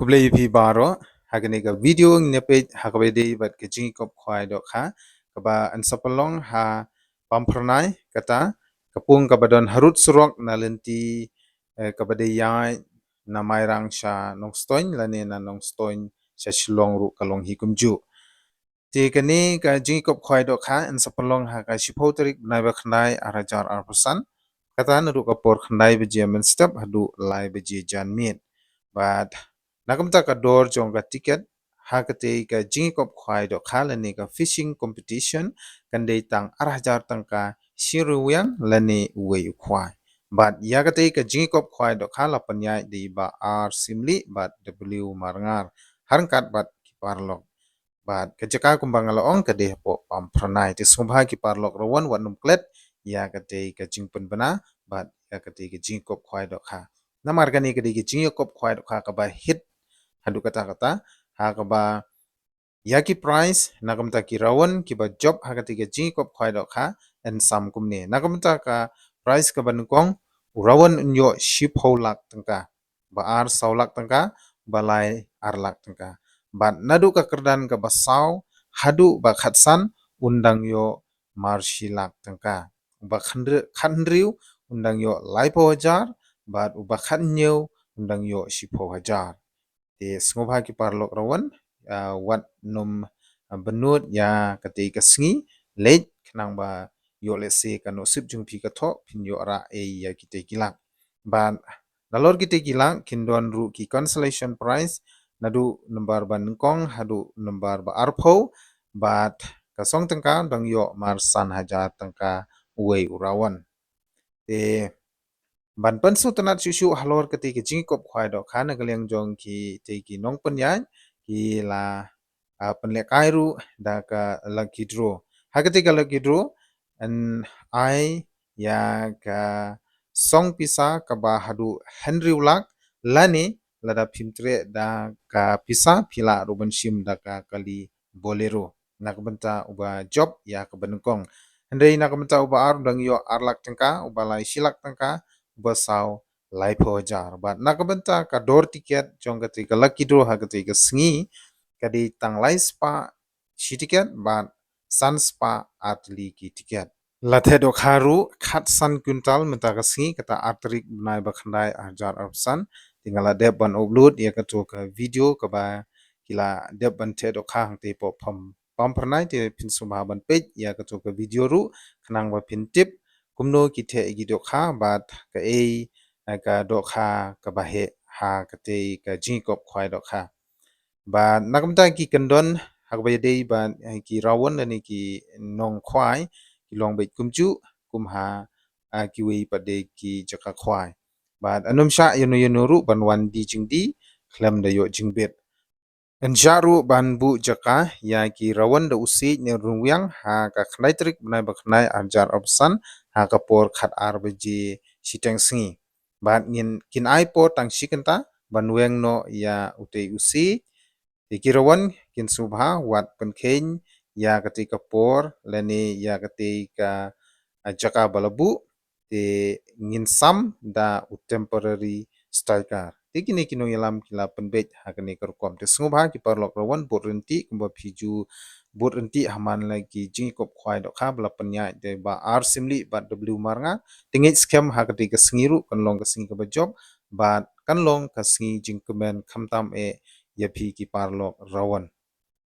Kublai pi baro hagani ga video nepe hakabede bat ke jingi kop khwai do kha kaba an sapalong ha pampranai kata kapung kabadon harut surok nalenti kabade yai na mairang sha nong stoin lane na nong stoin sha shilong ru kalong hi kumju te kani ka jingi kop khwai do kha an sapalong ha ka shipho tarik nai ba khnai arajar arpusan kata na ru kapor khnai be jemen step hadu lai be je janmit but nakamta ka dor jong ka ticket hakate ka jingi kop khwai do khala ni ka fishing competition kan dei tang arhajar tang ka shiruyan lani wei khwai but yakate ka jingi kop khwai do khala panyai di ba r simli but w marngar harkat bat kiparlok but kajaka kumbang ong ka de po pam pranai te subha ki parlok rawan wanum klet yakate ka jingpun bana but yakate ka jingi kop khwai do kha namar gani ka de ka jingi kop khwai do kha ka ba hit hadu kata-kata hakaba yaki price nakamta ki rawan ki ba job hakati ga jingi kop khwai do kha en sam kumne nakamta ka price ka banukong rawan nyo ship ho lak tangka ba ar saw lak tangka balai ar lak tangka bat nadu ka kerdan ka basaw hadu ba khatsan undang yo marshi lak tangka ba khandriu undang yo laipo hajar bat uba khatnyo undang yo shipo hajar di sngobha ki parlok rawan wat num benut ya kati kasngi late knang ba yo lese kanu sip jung pi ka tho pin yo ra e ya kite kilak ban nalor kite kilak kindon ru ki consolation prize nadu number ban kong hadu number ba arpho bat kasong tengka dang yo mar san hajar tengka wei urawan te ban pensu tenat susu halor keti ki jingi kop khwai do khana galeng jong ki te ki nong penyan ki la penle kairu da ka lucky draw hakati ka lucky draw an ai ya ka song pisa ka ba hadu henry ulak lani lada pimtre da ka pisa pila ruben shim da ka kali bolero nakbenta uba job ya ka benukong Andai nakbenta uba ar dang yo arlak tengka uba lai silak tengka basaw laipo jar but nakabenta ka door ticket jong kati ka lucky draw ha kati ka sngi kadi tang lai spa shi ticket but san spa atli ki ticket lathe do kharu khat san kuntal menta ka sngi kata atrik nai ba khandai ajar arsan tingala deb ban upload ya ka to ka video ka ba kila deb ban the do khang te po pham pam pranai te pin suma ban page ya ka to ka video ru khnang ba pin tip kumno ki the gi do kha bat ka ka do kha ka ba he ha ka te ka jing kop khwai do kha ba nakamta ki kandon hak ba dei ba ki rawon ani ki nong khwai ki long be kumchu kumha ki wei pa de ki jaka khwai ba anum sha yono ru ban wan di jing di khlam da yo jing bet en jaru ban bu jaka ya ki rawan da usi ne rungyang ha ka khnai trik nai ba khnai arjar opsan ha ka por khat ar ba ji siteng sngi bat ngin kin ai por tang shikenta ban weng no ya utei usi ikirawan kin subha wat penkhen ya ketika por leni ya ketika jaka balabu te ngin sam da temporary striker tikini kino yalam kila penbet hakani kerkom te subha ki parlok rawan borenti kumba phiju borenti haman lagi jingkop khwai do kha bla penya de ba ar simli ba w marnga tingit scam hakati ka sngiru kanlong ka sngi ka job ba kanlong ka sngi jingkemen khamtam e yapi ki parlok rawan